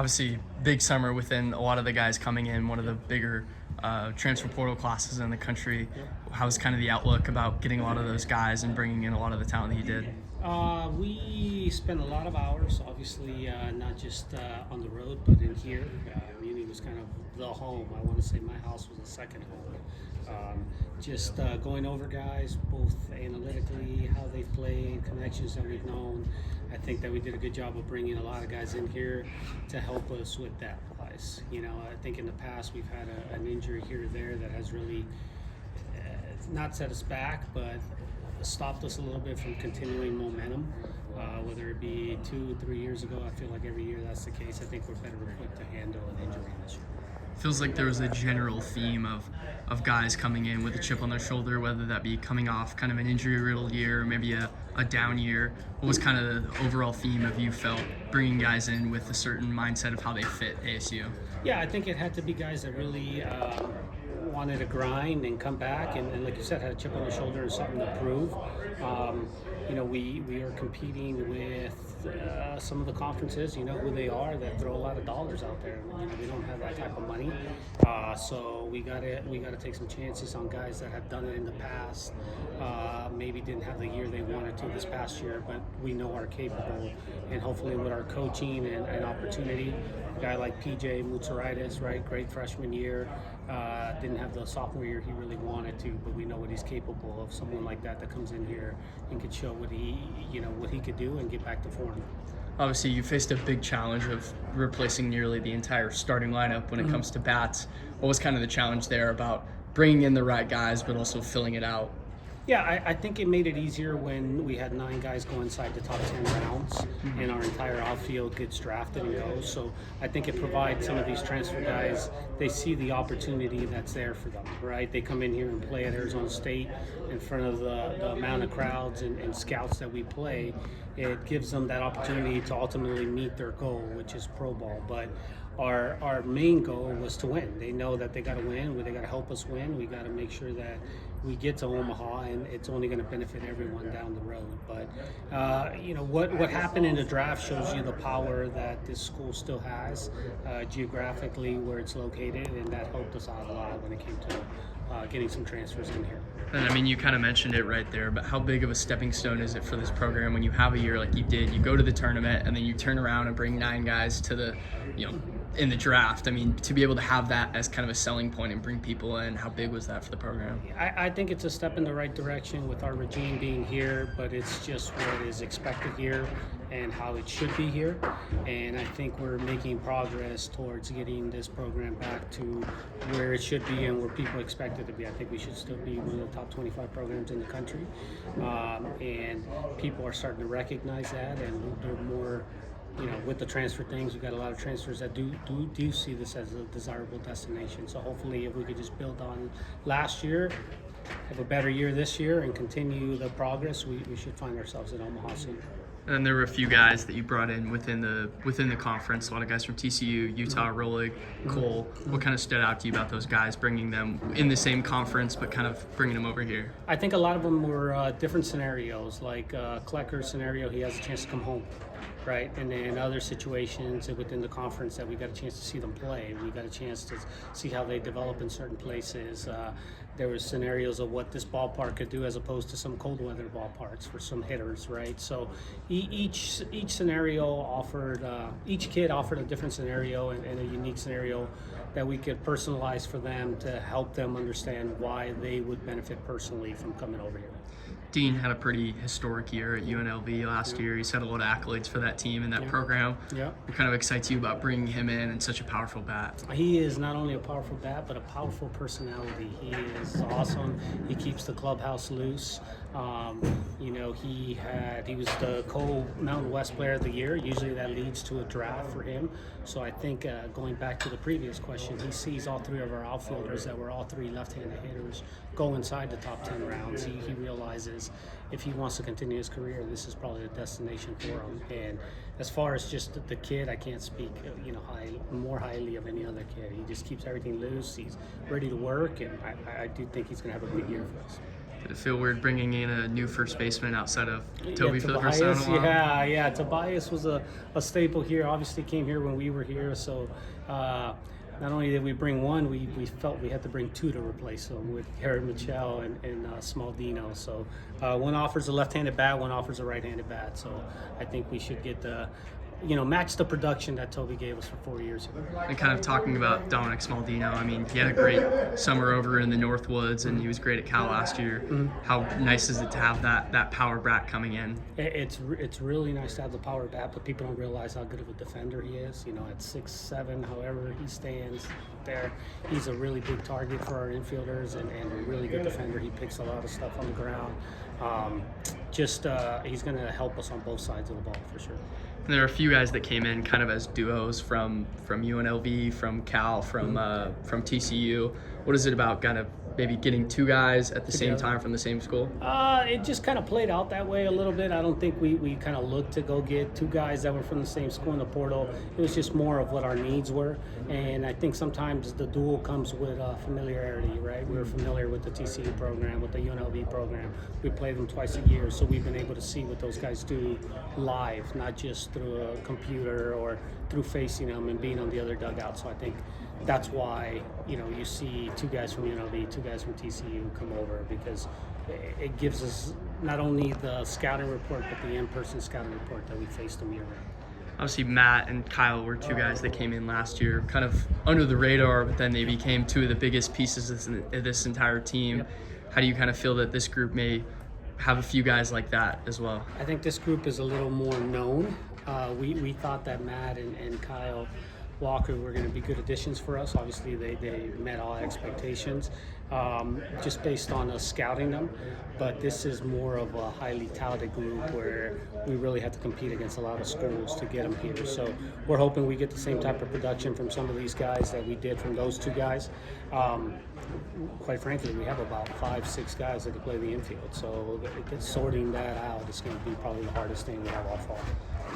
Obviously, big summer within a lot of the guys coming in, one of the bigger transfer portal classes in the country. How's kind of the outlook about getting a lot of those guys and bringing in a lot of the talent that you did? We spent a lot of hours, obviously, not just on the road, but in here. Muni was kind of the home. I want to say my house was a second home. Just going over guys, both analytically, how they've played, connections that we've known. I think that we did a good job of bringing a lot of guys in here to help us with that price. You know, I think in the past we've had an injury here or there that has really not set us back, but stopped us a little bit from continuing momentum. Whether it be 2-3 years ago, I feel like every year that's the case. I think we're better equipped to handle an injury this year. Feels like there was a general theme of guys coming in with a chip on their shoulder, whether that be coming off kind of an injury-riddled year or maybe a down year. What was kind of the overall theme of you felt bringing guys in with a certain mindset of how they fit ASU? Yeah, I think it had to be guys that really wanted to grind and come back, and like you said, had a chip on their shoulder and something to prove. You know, we are competing with some of the conferences, you know who they are, that throw a lot of dollars out there. You know, we don't have that type of money, so we gotta take some chances on guys that have done it in the past. Maybe didn't have the year they wanted to this past year, but we know are capable, and hopefully with our coaching and opportunity, a guy like PJ Mutsaritis, right, great freshman year, didn't have the sophomore year he really wanted to, but we know what he's capable of. Someone like that comes in here and could show what he could do and get back to form. Obviously, you faced a big challenge of replacing nearly the entire starting lineup when it comes to bats. What was kind of the challenge there about bringing in the right guys, but also filling it out? Yeah, I think it made it easier when we had 9 guys go inside the top 10 rounds, and our entire outfield gets drafted and goes. So I think it provides some of these transfer guys, they see the opportunity that's there for them, right? They come in here and play at Arizona State in front of the amount of crowds and scouts that we play. It gives them that opportunity to ultimately meet their goal, which is pro ball. But our main goal was to win. They know that they got to win. They got to help us win. We got to make sure that we get to Omaha, and it's only going to benefit everyone down the road. But you know what happened in the draft shows you the power that this school still has geographically where it's located, and that helped us out a lot when it came to getting some transfers in here. And I mean, you kind of mentioned it right there, but how big of a stepping stone is it for this program when you have a year like you did? You go to the tournament and then you turn around and bring 9 guys to the, in the draft. I mean, to be able to have that as kind of a selling point and bring people in, how big was that for the program? I think it's a step in the right direction with our regime being here, but it's just what is expected here and how it should be here. And I think we're making progress towards getting this program back to where it should be and where people expect it to be. I think we should still be one of the top 25 programs in the country. And people are starting to recognize that, and they're more, with the transfer things, we've got a lot of transfers that do see this as a desirable destination. So hopefully if we could just build on last year, have a better year this year, and continue the progress, we should find ourselves in Omaha soon. And there were a few guys that you brought in within the conference, a lot of guys from TCU, Utah, Rolig, Cole. What kind of stood out to you about those guys, bringing them in the same conference but kind of bringing them over here? I think a lot of them were different scenarios, like Klecker's scenario, he has a chance to come home, right? And then other situations within the conference that we got a chance to see them play. We got a chance to see how they develop in certain places. There were scenarios of what this ballpark could do as opposed to some cold weather ballparks for some hitters, right? So each scenario offered, each kid offered a different scenario and a unique scenario that we could personalize for them to help them understand why they would benefit personally from coming over here. Dean had a pretty historic year at UNLV last year. He's had a lot of accolades for that team and that program. Yeah. What kind of excites you about bringing him in and such a powerful bat? He is not only a powerful bat, but a powerful personality. He is awesome. He keeps the clubhouse loose. He was the Mountain West Player of the Year. Usually that leads to a draft for him. So I think going back to the previous question, he sees all 3 of our outfielders that were all 3 left-handed hitters go inside the top 10 rounds. He realizes if he wants to continue his career, this is probably the destination for him. And as far as just the kid, I can't speak more highly of any other kid. He just keeps everything loose. He's ready to work, and I do think he's going to have a big year for us. Did it feel weird bringing in a new first baseman outside of Toby for the first Tobias, time in a while? yeah. Tobias was a staple here. Obviously came here when we were here, so not only did we bring one, we felt we had to bring two to replace him with Harry Mitchell and Small Dino. So one offers a left-handed bat, one offers a right-handed bat. So I think we should get match the production that Toby gave us for 4 years ago. And kind of talking about Dominic Smaldino, I mean, he had a great summer over in the Northwoods, and he was great at Cal last year. How nice is it to have that power bat coming in? It's really nice to have the power bat, but people don't realize how good of a defender he is. At 6'7", however he stands there, he's a really big target for our infielders and a really good defender. He picks a lot of stuff on the ground. He's going to help us on both sides of the ball for sure. And there are a few guys that came in kind of as duos from UNLV, from Cal, from TCU. What is it about kind of maybe getting two guys at the same time from the same school? It just kind of played out that way a little bit. I don't think we kind of looked to go get two guys that were from the same school in the portal. It was just more of what our needs were. And I think sometimes the duel comes with familiarity, right? We were familiar with the TCU program, with the UNLV program. We played them twice a year, so we've been able to see what those guys do live, not just through a computer or through facing them and being on the other dugout. So I think that's why you see two guys from UNLV, two guys from TCU come over, because it gives us not only the scouting report but the in-person scouting report that we faced them year-round. Obviously, Matt and Kyle were two guys that came in last year, kind of under the radar, but then they became two of the biggest pieces of this entire team. Yep. How do you kind of feel that this group may have a few guys like that as well? I think this group is a little more known. We thought that Matt and Kyle Walker were going to be good additions for us. Obviously, they met all expectations just based on us scouting them. But this is more of a highly touted group where we really have to compete against a lot of schools to get them here. So we're hoping we get the same type of production from some of these guys that we did from those two guys. Quite frankly, we have about 5-6 guys that can play the infield. So sorting that out is going to be probably the hardest thing we have all fall.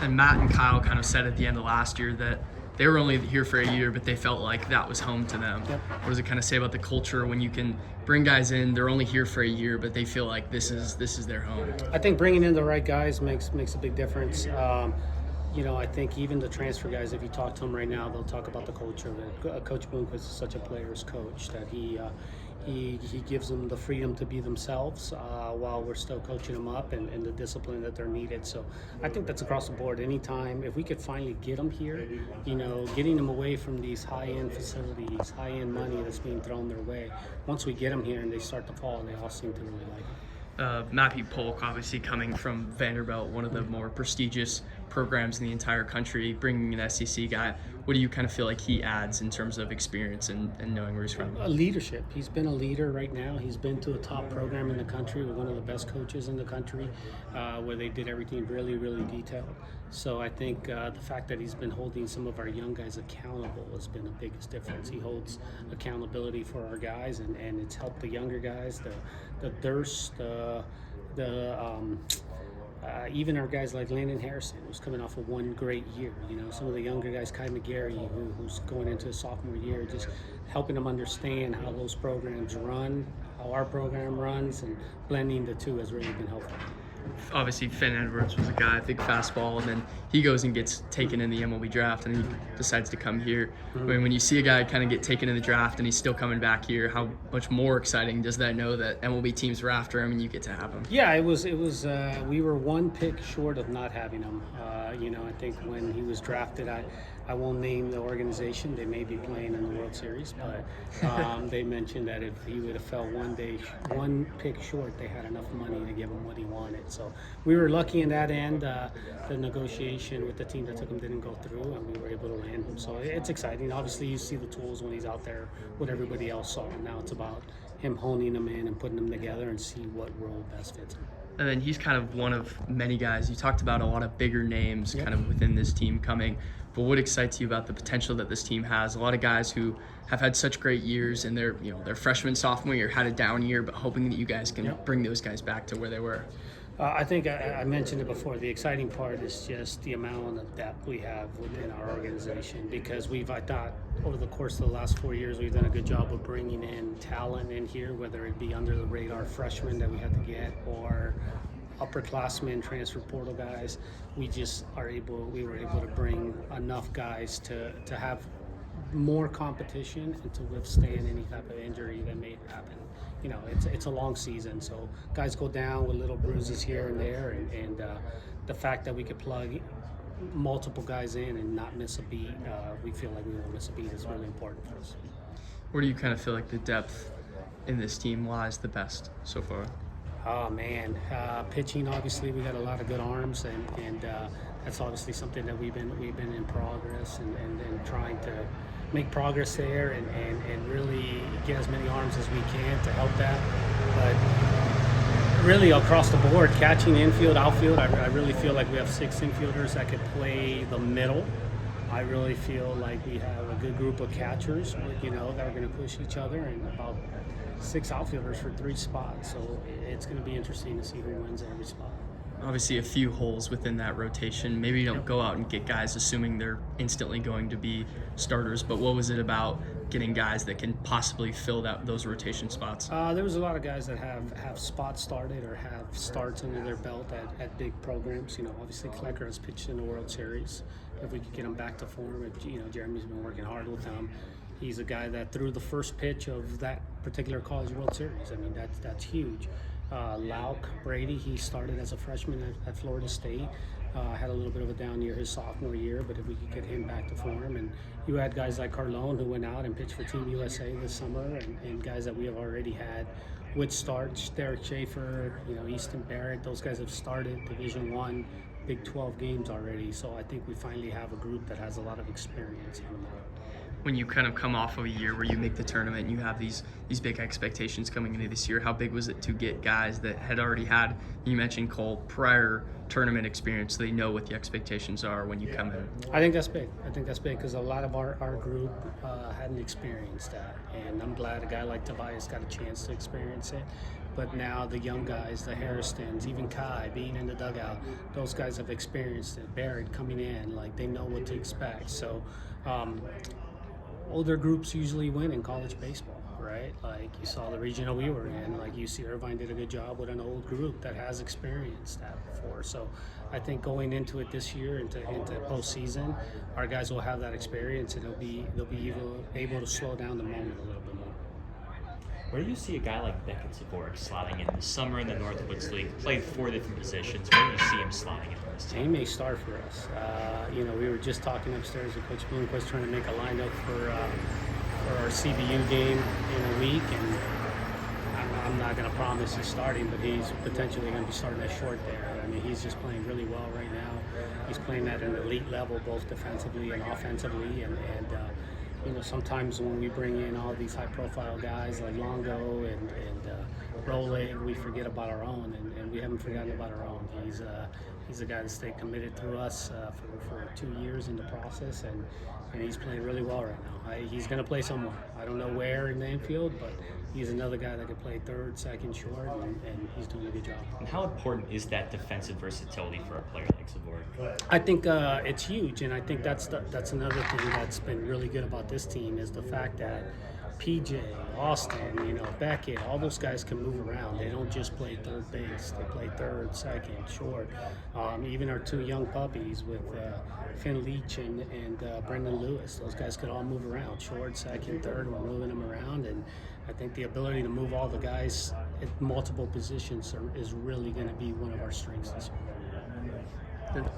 And Matt and Kyle kind of said at the end of last year that they were only here for a year, but they felt like that was home to them. Yep. What does it kind of say about the culture when you can bring guys in, they're only here for a year, but they feel like this is their home? I think bringing in the right guys makes a big difference. I think even the transfer guys, if you talk to them right now, they'll talk about the culture. Coach Bloomquist is such a player's coach that he gives them the freedom to be themselves while we're still coaching them up and the discipline that they're needed. So I think that's across the board. Anytime, if we could finally get them here, getting them away from these high-end facilities, high-end money that's being thrown their way, once we get them here and they start to fall, they all seem to really like it. Matthew Polk, obviously coming from Vanderbilt, one of the more prestigious programs in the entire country, bringing an SEC guy. What do you kind of feel like he adds in terms of experience and knowing where he's from? Leadership. He's been a leader right now. He's been to a top program in the country with one of the best coaches in the country where they did everything really, really detailed. So I think the fact that he's been holding some of our young guys accountable has been the biggest difference. He holds accountability for our guys, and it's helped the younger guys, the Durst, even our guys like Landon Harrison, who's coming off of one great year. Some of the younger guys, Kai McGarry, who's going into his sophomore year, just helping them understand how those programs run, how our program runs, and blending the two has really been helpful. Obviously, Finn Edwards was a guy, big fastball, and then he goes and gets taken in the MLB draft, and he decides to come here. When you see a guy kind of get taken in the draft and he's still coming back here, how much more exciting does that know that MLB teams were after him and you get to have him? Yeah, it was. We were one pick short of not having him. I think when he was drafted, I won't name the organization. They may be playing in the World Series, but they mentioned that if he would have fell one pick short, they had enough money to give him what he wanted. So we were lucky in that end. The negotiation with the team that took him didn't go through, and we were able to land him. So it's exciting. Obviously, you see the tools when he's out there, what everybody else saw. And now it's about him honing them in and putting them together and see what role best fits him. And then he's kind of one of many guys. You talked about a lot of bigger names kind of within this team coming. But what excites you about the potential that this team has? A lot of guys who have had such great years in their freshman, sophomore year, had a down year, but hoping that you guys can bring those guys back to where they were. I think I mentioned it before. The exciting part is just the amount of depth we have within our organization, because I thought, over the course of the last 4 years, we've done a good job of bringing in talent in here, whether it be under the radar freshmen that we had to get or upperclassmen, transfer portal guys. We were able to bring enough guys to have more competition and to withstand any type of injury that may happen. You know, it's a long season, so guys go down with little bruises here and there, and the fact that we could plug multiple guys in and not miss a beat, we feel like we won't miss a beat, is really important for us. Where do you kind of feel like the depth in this team lies the best so far? Oh man, pitching, obviously we got a lot of good arms, and that's obviously something that we've been in progress and trying to make progress there and really get as many arms as we can to help that. But really across the board, catching, infield, outfield, I really feel like we have 6 infielders that could play the middle. I really feel like we have a good group of catchers, you know, that are going to push each other, and about 6 outfielders for 3 spots. So it's going to be interesting to see who wins every spot. Obviously a few holes within that rotation. Maybe you don't go out and get guys assuming they're instantly going to be starters, but what was it about getting guys that can possibly fill those rotation spots? There was a lot of guys that have spots started or have starts under their belt at big programs. You know, obviously Klecker has pitched in the World Series. If we could get him back to form, you know, Jeremy's been working hard with him. He's a guy that threw the first pitch of that particular College World Series. I mean, that's huge. Lauk Brady, he started as a freshman at Florida State. Had a little bit of a down year his sophomore year, but if we could get him back to form. And you had guys like Carlone, who went out and pitched for Team USA this summer, and guys that we have already had with starts, Derek Schaefer, you know, Easton Barrett. Those guys have started Division I, Big 12 games already. So I think we finally have a group that has a lot of experience in them. When you kind of come off of a year where you make the tournament and you have these big expectations coming into this year, how big was it to get guys that had already had, you mentioned Cole, prior tournament experience, so they know what the expectations are when you come in? I think that's big. Because a lot of our group hadn't experienced that, and I'm glad a guy like Tobias got a chance to experience it. But now the young guys, the Harristons, even Kai being in the dugout, those guys have experienced it. Barrett coming in, like, they know what to expect. So older groups usually win in college baseball, right? Like you saw the regional we were in, like UC Irvine did a good job with an old group that has experienced that before. So I think going into it this year, into postseason, our guys will have that experience, and they'll be able to slow down the moment a little bit more. Where do you see a guy like Beckett Savorik slotting in the summer in the Northwoods League? Played 4 different positions. Where do you see him slotting in this team? He may start for us. You know, we were just talking upstairs with Coach Bloomquist trying to make a lineup for our CBU game in a week, and I'm not going to promise he's starting, but he's potentially going to be starting at short there. I mean, he's just playing really well right now. He's playing at an elite level, both defensively and offensively, and you know, sometimes when we bring in all these high-profile guys like Longo and Rowley, we forget about our own, and we haven't forgotten about our own. He's a guy that stayed committed through us for 2 years in the process, and he's playing really well right now. He's going to play somewhere. I don't know where in the infield, but he's another guy that can play third, second, short, and he's doing a good job. And how important is that defensive versatility for a player like Savorik? I think it's huge, and I think that's another thing that's been really good about this team is the fact that PJ, Austin, you know, Beckett, all those guys can move around. They don't just play third base. They play third, second, short. Even our 2 young puppies with Finn Leach and Brendan Lewis, those guys could all move around. Short, second, third, we're moving them around. And I think the ability to move all the guys at multiple positions is really going to be one of our strengths this year. Good.